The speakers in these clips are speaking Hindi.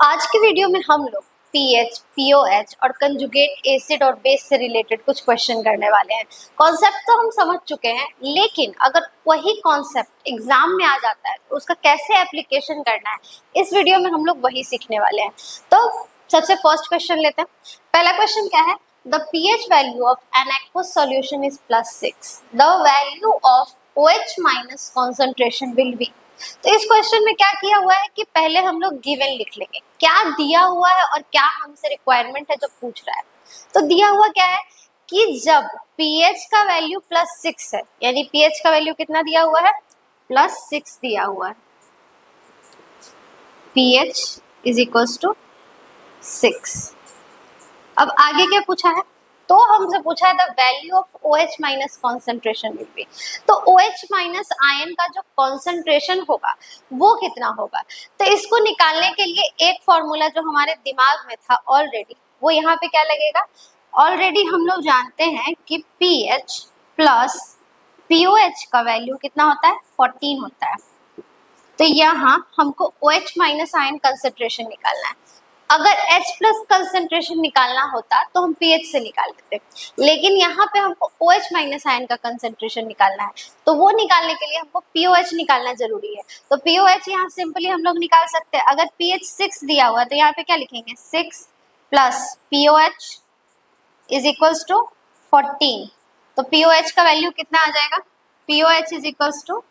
आज के वीडियो में हम लोग पीएच, पीओएच और कंजुगेट एसिड और बेस से रिलेटेड कुछ क्वेश्चन करने वाले हैं। कॉन्सेप्ट तो हम समझ चुके हैं, लेकिन अगर वही कॉन्सेप्ट एग्जाम में आ जाता है तो उसका कैसे एप्लीकेशन करना है, इस वीडियो में हम लोग वही सीखने वाले हैं। तो सबसे फर्स्ट क्वेश्चन लेते हैं। पहला क्वेश्चन क्या है? The pH value of an aqueous solution is +6। The value of OH minus concentration will be. तो इस क्वेश्चन में क्या किया हुआ है कि पहले हम लोग गिवन लिख लेंगे, क्या दिया हुआ है और क्या हमसे रिक्वायरमेंट है जो पूछ रहा है। तो दिया हुआ क्या है कि जब pH का वैल्यू +6 है, यानी pH का वैल्यू कितना दिया हुआ है? +6 दिया हुआ है। pH is equals to 6। अब आगे क्या पूछा है? तो हमसे पूछा है the value of OH minus concentration will be. तो OH माइनस आयन का जो कॉन्सेंट्रेशन होगा वो कितना होगा? तो इसको निकालने के लिए एक फॉर्मूला जो हमारे दिमाग में था ऑलरेडी, वो यहाँ पे क्या लगेगा? ऑलरेडी हम लोग जानते हैं कि pH प्लस POH का वैल्यू कितना होता है? 14 होता है। तो यहाँ हमको OH माइनस आयन कंसेंट्रेशन निकालना है। अगर H प्लस कंसेंट्रेशन निकालना होता तो हम pH से निकाल देते, लेकिन यहाँ पे हमको OH माइनस आयन का कंसेंट्रेशन निकालना है, तो वो निकालने के लिए हमको POH निकालना जरूरी है। तो POH यहाँ सिंपली हम लोग निकाल सकते हैं। अगर pH 6 दिया हुआ है तो यहाँ पे क्या लिखेंगे? 6 plus POH is equals to 14। तो POH का वैल्यू कितना आ जाएगा? POH is equals to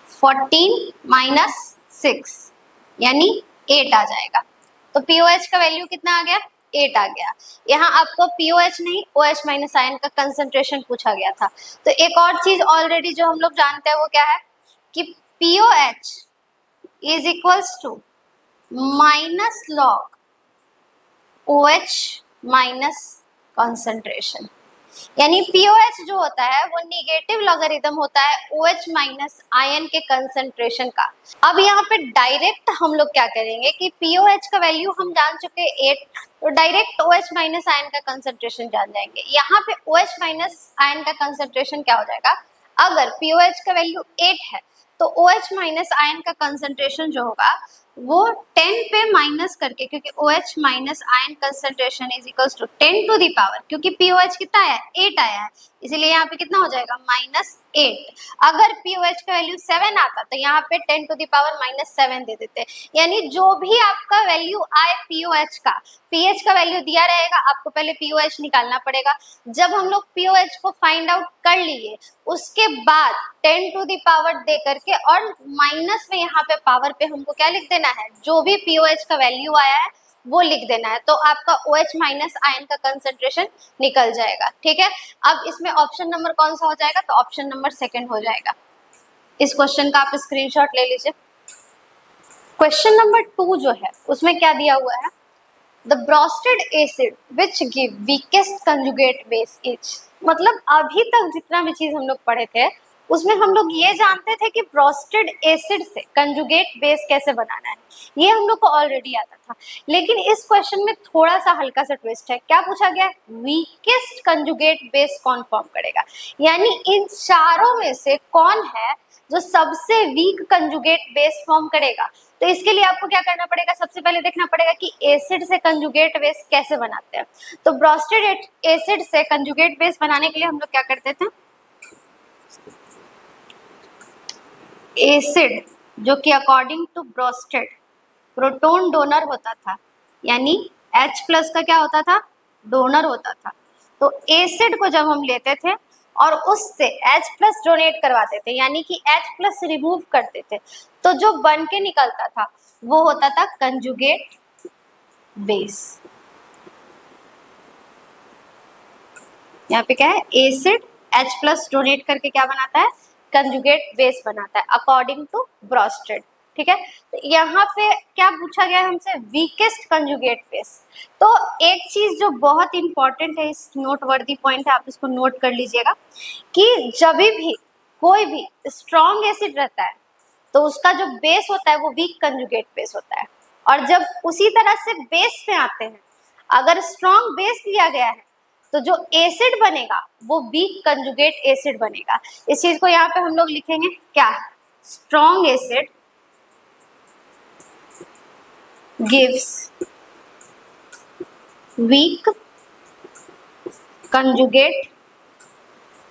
14 minus 6 यानी 8 आ जाएगा। तो POH का वैल्यू कितना आ गया? 8 आ गया। यहाँ आपको POH नहीं OH माइनस आयन का कंसंट्रेशन पूछा गया था। तो एक और चीज ऑलरेडी जो हम लोग जानते हैं वो क्या है कि POH is equals to minus log OH minus concentration, यानी POH जो होता है वो निगेटिव लॉगरिथम होता है OH माइनस आयन के कंसंट्रेशन का। अब यहाँ पे डायरेक्ट हम लोग क्या करेंगे कि POH का वैल्यू हम जान चुके 8, तो डायरेक्ट OH माइनस आयन का कंसंट्रेशन जान जाएंगे। यहाँ पे OH माइनस आयन का कंसंट्रेशन क्या हो जाएगा? अगर POH का वैल्यू 8 है तो OH माइनस आयन का कंसंट्रेशन जो होगा वो 10 पे माइनस करके, क्योंकि OH माइनस आयन concentration is equals to 10 to the power, क्योंकि POH कितना आया है? 8 आया है, इसीलिए यहाँ पे कितना हो जाएगा? -8। अगर POH का वैल्यू 7 आता तो यहाँ पे 10 टू द पावर -7 दे देते। यानी जो भी आपका वैल्यू आए POH का, pH का वैल्यू दिया रहेगा, आपको पहले POH निकालना पड़ेगा। जब हम लोग POH को फाइंड आउट कर लिए उसके बाद 10 टू द पावर दे करके और माइनस में यहाँ पे पावर पे हमको क्या लिख देना है? जो भी POH का वैल्यू आया है वो लिख देना है, तो आपका OH माइनस आयन का कंसंट्रेशन निकल जाएगा। ठीक है, अब इसमें ऑप्शन नंबर कौन सा हो जाएगा? तो ऑप्शन नंबर 2 हो जाएगा। इस क्वेश्चन का आप स्क्रीनशॉट ले लीजिए। क्वेश्चन नंबर 2 जो है उसमें क्या दिया हुआ है? The Bronsted acid which give weakest conjugate base is. मतलब अभी तक जितना भी चीज हम लोग पढ़े थे उसमें हम लोग ये जानते थे कि ब्रोस्टेड एसिड से कंजुगेट बेस कैसे बनाना है, ये हम लोग को ऑलरेडी आता था। लेकिन इस क्वेश्चन में थोड़ा सा हल्का सा ट्विस्ट है। क्या पूछा गया है? वीकेस्ट कंजुगेट बेस कौन फॉर्म करेगा, यानी इन चारों में से कौन है जो सबसे वीक कंजुगेट बेस फॉर्म करेगा। तो इसके लिए आपको क्या करना पड़ेगा? सबसे पहले देखना पड़ेगा कि एसिड से कंजुगेट बेस कैसे बनाते हैं। तो ब्रोस्टेड एसिड से कंजुगेट बेस बनाने के लिए हम लोग क्या करते थे? एसिड जो कि according to Bronsted proton donor होता था, यानी H प्लस का क्या होता था? डोनर होता था। तो एसिड को जब हम लेते थे और उससे H प्लस डोनेट करवाते थे, यानी कि H प्लस रिमूव करते थे, तो जो बन के निकलता था वो होता था कंजुगेट बेस। यहाँ पे क्या है? एसिड H प्लस डोनेट करके क्या बनाता है? कंजुगेट बेस बनाता है अकॉर्डिंग टू ब्रोस्टेड। ठीक है, तो यहाँ पे क्या पूछा गया है हमसे? Weakest conjugate base. तो एक चीज जो बहुत इंपॉर्टेंट है, इस नोट वर्दी पॉइंट है, आप इसको नोट कर लीजिएगा कि जब भी कोई भी स्ट्रॉन्ग एसिड रहता है तो उसका जो बेस होता है वो वीक कंजुगेट बेस होता है, और जब उसी तरह से बेस पे आते हैं, अगर स्ट्रॉन्ग बेस लिया गया है तो जो एसिड बनेगा वो वीक कंजुगेट एसिड बनेगा। इस चीज को यहाँ पे हम लोग लिखेंगे क्या? Strong acid gives weak conjugate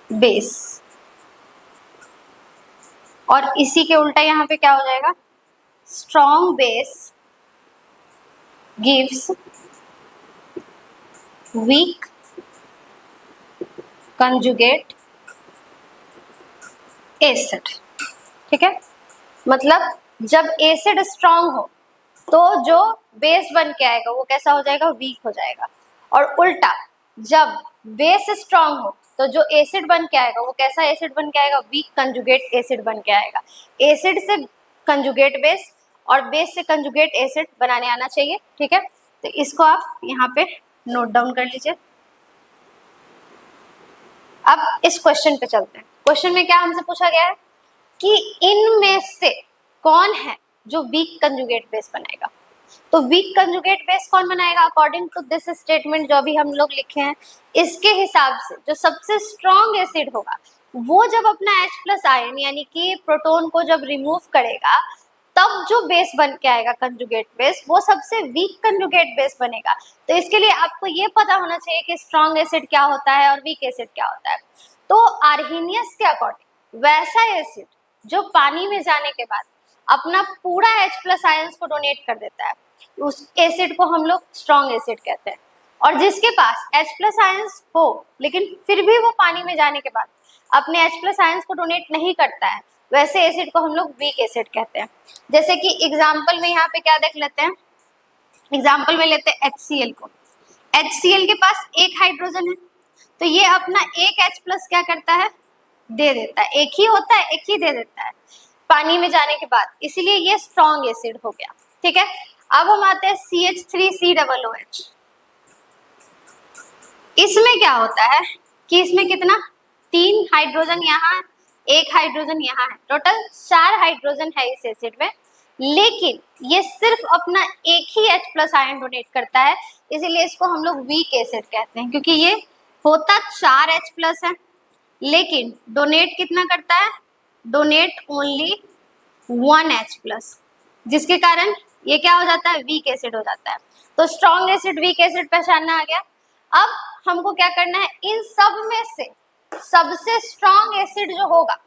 base, और इसी के उल्टा यहाँ पे क्या हो जाएगा, strong base gives weak conjugate acid। ठीक है, मतलब जब एसिड स्ट्रांग हो तो जो बेस बन के आएगा वो कैसा हो जाएगा, वीक हो जाएगा, और उल्टा जब बेस स्ट्रांग हो तो जो एसिड बन के आएगा वो कैसा एसिड बन के आएगा, वीक कंजुगेट एसिड बन के आएगा। एसिड से कंजुगेट बेस और बेस से कंजुगेट एसिड बनाने आना चाहिए। ठीक है, तो इसको आप यहाँ पे नोट डाउन कर लीजिए। अब इस क्वेश्चन पे चलते हैं। क्वेश्चन में क्या हमसे पूछा गया है कि इनमें से कौन है जो वीक कंजुगेट बेस बनाएगा। तो वीक कंजुगेट बेस कौन बनाएगा, अकॉर्डिंग टू दिस स्टेटमेंट जो अभी हम लोग लिखे हैं, इसके हिसाब से जो सबसे स्ट्रॉन्ग एसिड होगा वो जब अपना H+ आयन यानी कि प्रोटॉन को जब रिमूव करेगा तब जो बेस बन के आएगा कंजुगेट बेस, वो सबसे वीक कंजुगेट बेस बनेगा। तो इसके लिए आपको ये पता होना चाहिए कि स्ट्रॉन्ग एसिड क्या होता है और वीक एसिड क्या होता है। तो आर्हेनियस के अकॉर्डिंग वैसा एसिड जो पानी में जाने के बाद अपना पूरा H+ आयंस को डोनेट कर देता है, उस एसिड को हम लोग स्ट्रॉन्ग एसिड कहते हैं। और जिसके पास H+ आयंस हो लेकिन फिर भी वो पानी में जाने के बाद अपने H+ आयंस को डोनेट नहीं करता है, वैसे एसिड को हम लोग वीक एसिड कहते हैं। जैसे कि एग्जाम्पल में यहाँ पे क्या देख लेते हैं, एग्जाम्पल में लेते हैं HCl को। HCl के पास एक हाइड्रोजन है, तो ये अपना एक H+ क्या करता है, दे देता है। एक ही होता है, एक ही दे देता है पानी में जाने के बाद, इसीलिए ये स्ट्रॉन्ग एसिड हो गया। ठीक है, अब हम आते हैं CH3COOH। इसमें क्या होता है कि इसमें कितना, 3 हाइड्रोजन यहाँ, 1 हाइड्रोजन यहाँ है, टोटल 4 हाइड्रोजन है इस एसिड में, लेकिन ये सिर्फ अपना एक ही H+ आयन डोनेट करता है, इसीलिए इसको हम लोग वीक एसिड कहते हैं, क्योंकि ये होता 4 H+ है लेकिन डोनेट कितना करता है, डोनेट ओनली 1 H+, जिसके कारण ये क्या हो जाता है, वीक एसिड हो जाता है। तो स्ट्रॉन्ग एसिड वीक एसिड पहचानना आ गया। अब हमको क्या करना है, इन सब में से सबसे स्ट्रॉन्ग एसिड जो होगा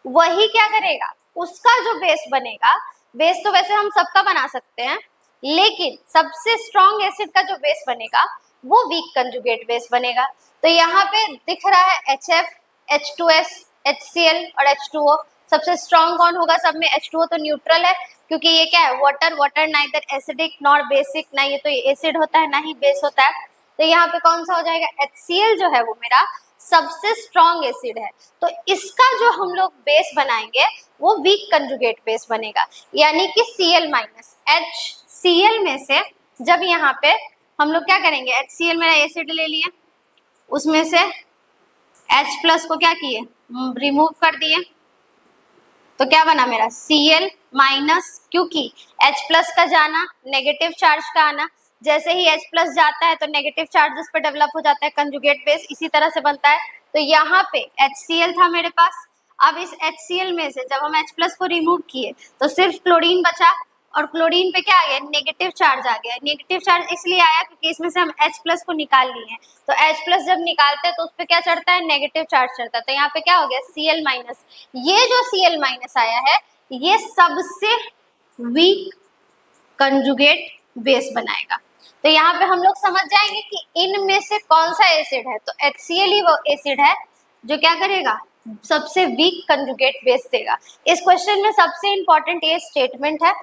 वही क्या करेगा, उसका जो बेस बनेगा, बेस तो वैसे हम सबका बना सकते हैं, लेकिन सबसे स्ट्रॉन्ग एसिड का जो बेस बनेगा वो वीक कंजुगेट बेस बनेगा। तो यहाँ पे दिख रहा है HF, H2S, HCl और H2O। सबसे स्ट्रॉन्ग कौन होगा, सब में H2O तो न्यूट्रल है, क्योंकि ये क्या है, water, water neither acidic nor basic, ना ये तो एसिड होता है ना ही बेस होता है। तो यहाँ पे कौन सा हो जाएगा, HCl जो है वो मेरा सबसे स्ट्रॉन्ग एसिड है, तो इसका जो हम लोग बेस बनाएंगे वो वीक कंजुगेट बेस बनेगा, यानी कि Cl-, HCl में से जब यहाँ पे हम लोग क्या करेंगे, HCl मेरा एसिड ले लिए, उसमें से H+ को क्या किए, रिमूव कर दिए, तो क्या बना मेरा Cl-, क्योंकि H+ का जाना नेगेटिव चार्ज का आना, जैसे ही H+ जाता है तो नेगेटिव चार्ज उस पर डेवलप हो जाता है, कंजुगेट बेस इसी तरह से बनता है। तो यहाँ पे HCl था मेरे पास, अब इस HCl में से जब हम H+ को रिमूव किए तो सिर्फ क्लोरीन बचा, और क्लोरीन पे क्या आ गया, नेगेटिव चार्ज आ गया। नेगेटिव चार्ज इसलिए आया क्योंकि इसमें से हम H+ को निकाल लिए हैं, तो H+ जब निकालते हैं तो उस पर क्या चढ़ता है, नेगेटिव चार्ज चढ़ता है, तो यहाँ पे क्या हो गया, Cl-। ये जो Cl- आया है ये सबसे वीक कंजुगेट बेस बनाएगा। तो यहाँ पे हम लोग समझ जाएंगे कि इनमें से कौन सा एसिड है, तो HCl ही वो एसिड है जो क्या करेगा, सबसे वीक कंजुगेट बेस देगा। इस क्वेश्चन में सबसे इंपॉर्टेंट ये स्टेटमेंट है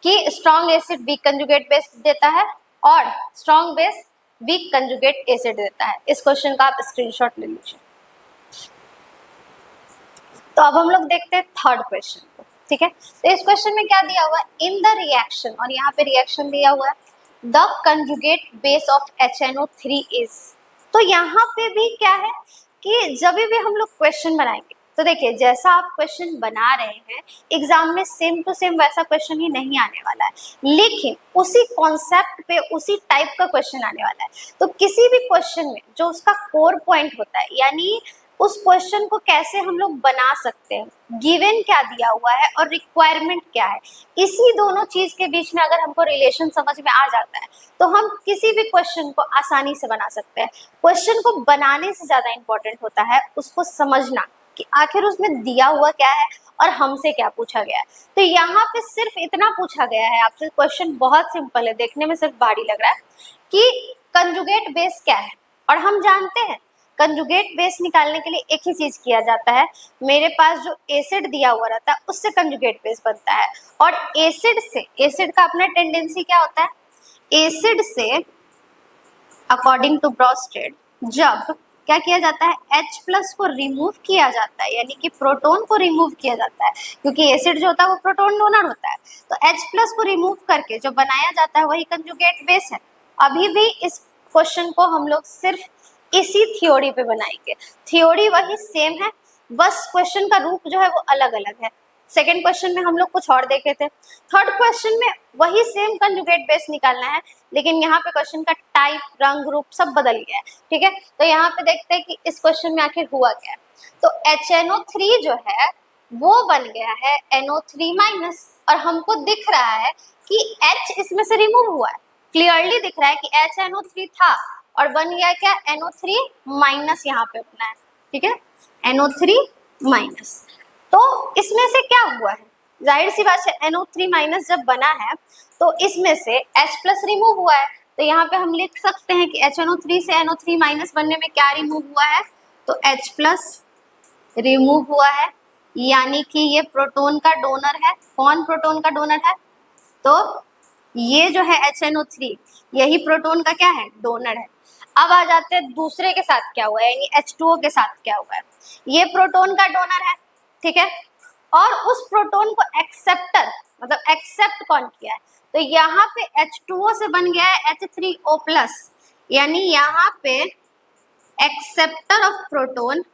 कि strong acid weak conjugate base देता है और strong base weak conjugate acid देता है। इस क्वेश्चन का आप स्क्रीनशॉट ले लीजिए। तो अब हम लोग देखते हैं थर्ड क्वेश्चन को। ठीक है, तो इस क्वेश्चन में क्या दिया हुआ है, इन द रिएक्शन, और यहाँ पे रिएक्शन दिया हुआ है the conjugate base of HNO3 is. तो यहाँ पे भी क्या है कि जब भी हम लोग क्वेश्चन बनाएंगे तो देखिए जैसा आप क्वेश्चन बना रहे हैं एग्जाम में सेम टू सेम वैसा क्वेश्चन ही नहीं आने वाला है, लेकिन उसी कॉन्सेप्ट पे उसी टाइप का क्वेश्चन आने वाला है। तो किसी भी क्वेश्चन में जो उसका कोर पॉइंट होता है, यानी उस क्वेश्चन को कैसे हम लोग बना सकते हैं, गिवन क्या दिया हुआ है और रिक्वायरमेंट क्या है, इसी दोनों चीज के बीच में अगर हमको रिलेशन समझ में आ जाता है तो हम किसी भी क्वेश्चन को आसानी से बना सकते हैं। क्वेश्चन को बनाने से ज्यादा इंपॉर्टेंट होता है उसको समझना कि आखिर उसमें दिया हुआ क्या है और हमसे क्या पूछा गया है। तो यहाँ पे सिर्फ इतना पूछा गया है आपसे, क्वेश्चन बहुत सिंपल है, देखने में सिर्फ भारी लग रहा है कि कंजुगेट बेस क्या है। और हम जानते हैं कंजुगेट बेस निकालने के लिए एक ही चीज किया जाता है, मेरे पास जो एसिड दिया हुआ रहता है उससे कंजुगेट बेस बनता है। और एसिड से, एसिड का अपना टेंडेंसी क्या होता है, एसिड से अकॉर्डिंग टू ब्रोस्टेड जब क्या किया जाता है, H+ को रिमूव किया जाता है, यानी कि प्रोटॉन को रिमूव किया जाता है, क्योंकि एसिड जो होता है वो प्रोटॉन डोनर होता है, तो H+ को रिमूव करके जो बनाया जाता है वही कंजुगेट बेस है। अभी भी इस क्वेश्चन को हम लोग सिर्फ इसी थ्योरी पे बनाएंगे, थ्योरी वही सेम है, बस क्वेश्चन का रूप जो है वो अलग अलग है। सेकेंड क्वेश्चन में हम लोग कुछ और देखे थे, थर्ड क्वेश्चन में वही सेम कंजुगेट बेस निकालना है, लेकिन यहाँ पे क्वेश्चन का टाइप, रंग, रूप सब बदल गया है। ठीक है, तो यहाँ पे देखते हैं कि इस क्वेश्चन में आखिर हुआ क्या है। तो HNO3 जो है वो बन गया है NO3- और हमको दिख रहा है कि H इसमें से रिमूव हुआ है, क्लियरली दिख रहा है कि HNO3 था और बन गया क्या, NO3- यहाँ पे बना है। ठीक है, NO3-। तो इसमें से क्या हुआ है, जाहिर सी बात है NO3- जब बना है तो इसमें से H+ रिमूव हुआ है, तो यहाँ पे हम लिख सकते हैं कि HNO3 से NO3- बनने में क्या रिमूव हुआ है, तो H+ रिमूव हुआ है, यानी कि ये प्रोटॉन का डोनर है। कौन प्रोटॉन का डोनर है, तो ये जो है HNO3 यही प्रोटॉन का क्या है, डोनर है। अब आ जाते हैं दूसरे के साथ क्या हुआ है, यानी H2O के साथ क्या हुआ है, ये प्रोटॉन का डोनर है, ठीक है, और उस प्रोटॉन को एक्सेप्टर, मतलब एक्सेप्ट कौन किया है, तो यहाँ पे H2O से बन गया है H3O+, यानी यहाँ पे acceptor of proton,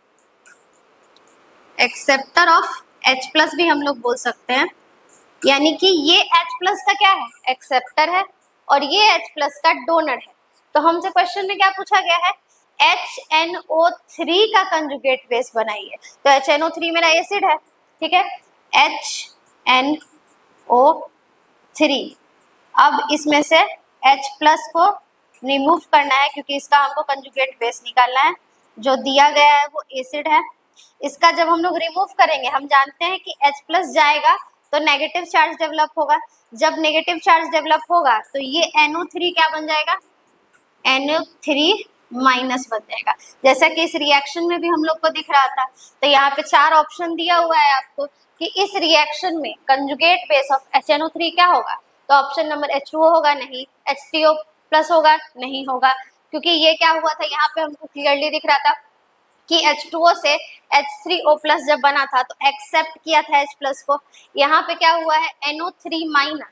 acceptor of H+ भी हम लोग बोल सकते हैं, यानी कि ये H+ का क्या है, एक्सेप्टर है, और ये H+ का डोनर है। तो हमसे क्वेश्चन में क्या पूछा गया है, HNO3 का कंजुगेट बेस बनाइए, तो HNO3 मेरा एसिड है, ठीक है, HNO3, अब इसमें से H+ को रिमूव करना है क्योंकि इसका हमको कंजुगेट बेस निकालना है, जो दिया गया है वो एसिड है। इसका जब हम लोग रिमूव करेंगे, हम जानते हैं कि H+ जाएगा तो नेगेटिव चार्ज डेवलप होगा, जब नेगेटिव चार्ज डेवलप होगा तो ये NO3 क्या बन जाएगा, NO3- बन जाएगा, जैसा कि इस रिएक्शन में भी हम लोग को दिख रहा था। तो यहाँ पे 4 ऑप्शन दिया हुआ है आपको कि इस रिएक्शन में कंजुगेट बेस ऑफ HNO3 क्या होगा, तो ऑप्शन नंबर H2O होगा, नहीं, H3O+ होगा, नहीं होगा, क्योंकि ये क्या हुआ था, यहाँ पे हमको क्लियरली दिख रहा था कि H2O से H3O+ जब बना था तो एक्सेप्ट किया था H+ को, यहाँ पे क्या हुआ है NO3-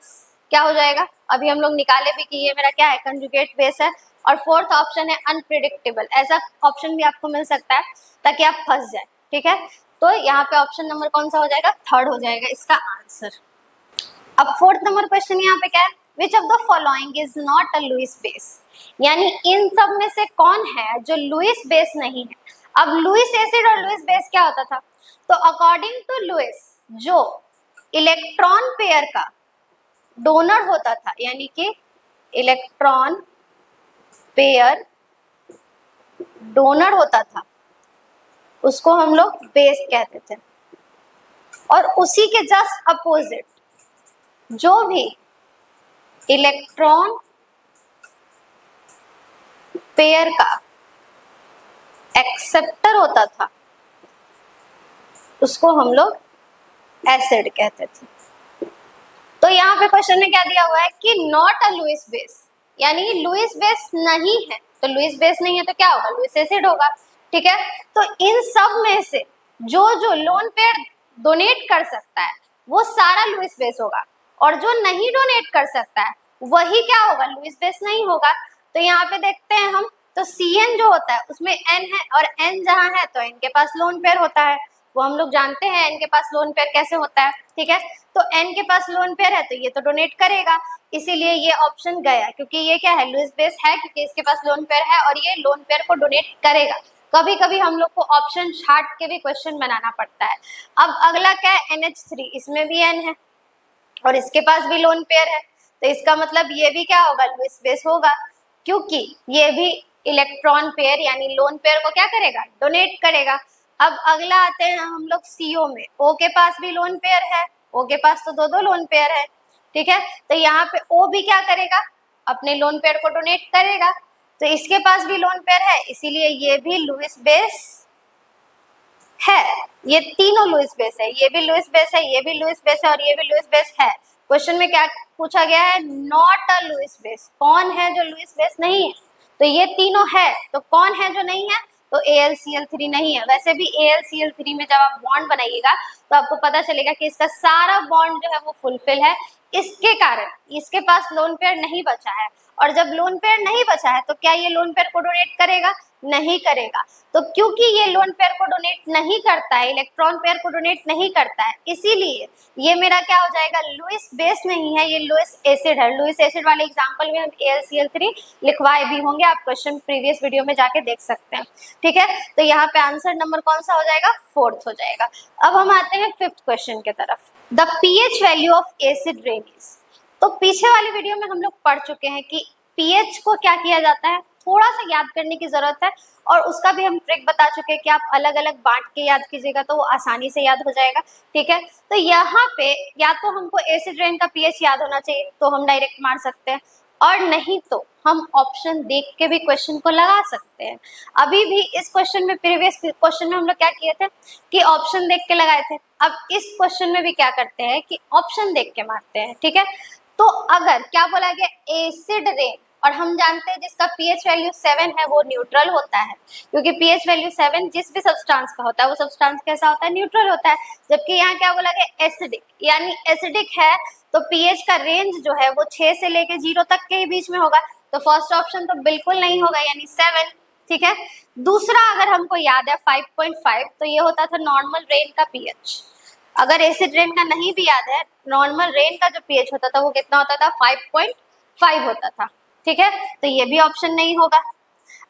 क्या हो जाएगा, अभी हम लोग निकाले भी कि ये मेरा क्या है, कंजुगेट बेस है। और फोर्थ ऑप्शन है अनप्रिडिक्टेबल, ऐसा ऑप्शन भी आपको मिल सकता है ताकि आप फंस जाए, ठीक है, तो यहाँ पे ऑप्शन नंबर कौन सा हो जाएगा, थर्ड हो जाएगा इसका आंसर। अब फोर्थ नंबर क्वेश्चन यहाँ पे क्या है, which of the following is not a Lewis base, यानी इन सब में से कौन है जो लुईस बेस नहीं है। अब लुईस एसिड और लुईस बेस क्या होता था, तो अकॉर्डिंग टू लुईस जो इलेक्ट्रॉन पेयर का डोनर होता था, यानी कि इलेक्ट्रॉन पेयर डोनर होता था उसको हम लोग बेस कहते थे, और उसी के जस्ट अपोजिट जो भी इलेक्ट्रॉन पेयर का एक्सेप्टर होता था उसको हम लोग एसिड कहते थे। तो यहाँ पे क्वेश्चन में क्या दिया हुआ है कि नॉट अ लुईस बेस, यानी लुईस बेस नहीं है, तो लुईस बेस नहीं है तो क्या होगा, लुईस एसिड होगा, ठीक है। तो इन सब में से जो जो लोन पेयर डोनेट कर सकता है वो सारा लुईस बेस होगा, और जो नहीं डोनेट कर सकता है वही क्या होगा, लुईस बेस नहीं होगा। तो यहाँ पे देखते हैं हम, तो CN जो होता है उसमें N है, और N जहाँ है तो N के पास लोन पेयर होता है, वो हम लोग जानते हैं N के पास लोन पेयर कैसे होता है, ठीक है। तो N के पास लोन पेयर है तो ये तो डोनेट करेगा, इसीलिए ये ऑप्शन गया, क्योंकि ये क्या है, लुईस बेस है क्योंकि इसके पास लोन पेयर है और ये लोन पेयर को डोनेट करेगा। कभी कभी हम लोग को ऑप्शन छाट के भी क्वेश्चन बनाना पड़ता है। अब अगला क्या है, NH3, इसमें भी N है और इसके पास भी लोन पेयर है, तो इसका मतलब ये भी क्या होगा, लुईस बेस होगा, क्योंकि ये भी इलेक्ट्रॉन पेयर यानी लोन पेयर को क्या करेगा, डोनेट करेगा। अब अगला आते हैं हम लोग CO में, O के पास भी लोन पेयर है, O के पास तो दो दो लोन पेयर है, ठीक है। तो यहाँ पे O भी क्या करेगा, अपने लोन पेयर को डोनेट करेगा, तो इसके पास भी लोन पेयर है, इसीलिए ये भी लुईस बेस है। ये तीनों लुईस बेस है, ये भी लुईस बेस है, ये भी लुईस बेस है और ये भी लुईस बेस है। क्वेश्चन में क्या पूछा गया है, नॉट अ लुईस बेस, कौन है जो लुईस बेस नहीं है, तो ये तीनों है, तो कौन है जो नहीं है, तो AlCl3 नहीं है। वैसे भी AlCl3 में जब आप बॉन्ड बनाइएगा तो आपको पता चलेगा कि इसका सारा बॉन्ड जो है वो फुलफिल है, इसके कारण इसके पास लोन पेयर नहीं बचा है, और जब लोन पेयर नहीं बचा है तो क्या ये लोन पेयर को डोनेट करेगा, नहीं करेगा। तो क्योंकि ये लोन पेयर को डोनेट नहीं करता है, इलेक्ट्रॉन पेयर को डोनेट नहीं करता है, इसीलिए ये मेरा क्या हो जाएगा, लुईस बेस नहीं है, ये लुईस एसिड है। लुईस एसिड वाले एग्जांपल में हम AlCl3 लिखवाए भी होंगे, आप क्वेश्चन प्रीवियस वीडियो में जाके देख सकते हैं, ठीक है। तो यहाँ पे आंसर नंबर कौन सा हो जाएगा, 4th हो जाएगा। अब हम आते हैं 5th क्वेश्चन के तरफ। The pH value of acid rain is, तो पीछे वाली वीडियो में हम लोग पढ़ चुके हैं कि pH को क्या किया जाता है, थोड़ा सा याद करने की जरूरत है, और उसका भी हम ट्रिक बता चुके हैं कि आप अलग अलग बांट के याद कीजिएगा तो वो आसानी से याद हो जाएगा, ठीक है। तो यहाँ पे या तो हमको एसिड रेन का pH याद होना चाहिए तो हम डायरेक्ट मार सकते हैं, और नहीं तो हम ऑप्शन देख के भी क्वेश्चन को लगा सकते हैं। अभी भी इस क्वेश्चन में, प्रीवियस क्वेश्चन में हम लोग क्या किए थे कि ऑप्शन देख के लगाए थे, अब इस क्वेश्चन में भी क्या करते हैं कि ऑप्शन देख के मारते हैं, ठीक है। तो अगर क्या बोला गया, एसिड रेन, और हम जानते हैं जिसका pH वैल्यू 7 है वो न्यूट्रल होता है, क्योंकि pH वैल्यू 7 जिस भी सब्सटेंस का होता है वो सब्सटेंस कैसा होता है, न्यूट्रल होता है। जबकि यहाँ क्या बोला गया, एसिडिक, यानी एसिडिक है तो pH का रेंज जो है वो 6 से लेके 0 तक के ही बीच में होगा, तो फर्स्ट ऑप्शन तो बिल्कुल नहीं होगा, यानी 7, ठीक है। दूसरा अगर हमको याद है 5.5, तो ये होता था नॉर्मल रेन का pH। अगर एसिड रेन का नहीं भी याद है, नॉर्मल रेन का जो pH होता था वो कितना होता था, 5.5 होता था, ठीक है। तो ये भी ऑप्शन नहीं होगा।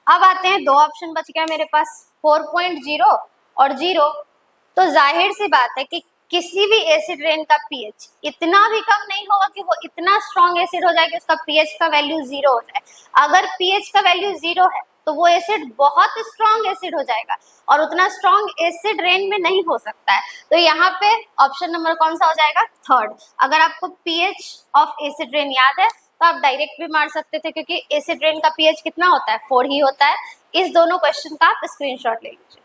अब आते हैं, दो ऑप्शन बच गया मेरे पास, 4.0 और 0। तो जाहिर सी बात है कि किसी भी एसिड रेन का pH इतना भी कम नहीं होगा कि वो इतना स्ट्रॉन्ग एसिड हो जाए कि उसका pH का वैल्यू 0 हो जाए। अगर pH का वैल्यू 0 है तो वो एसिड बहुत स्ट्रॉन्ग एसिड हो जाएगा, और उतना स्ट्रॉन्ग एसिड रेन में नहीं हो सकता है। तो यहाँ पे ऑप्शन नंबर कौन सा हो जाएगा, 3rd। अगर आपको pH ऑफ एसिड रेन याद है तो आप डायरेक्ट भी मार सकते थे, क्योंकि एसिड रेन का pH कितना होता है, 4 ही होता है। इस दोनों क्वेश्चन का आप स्क्रीनशॉट ले लीजिए।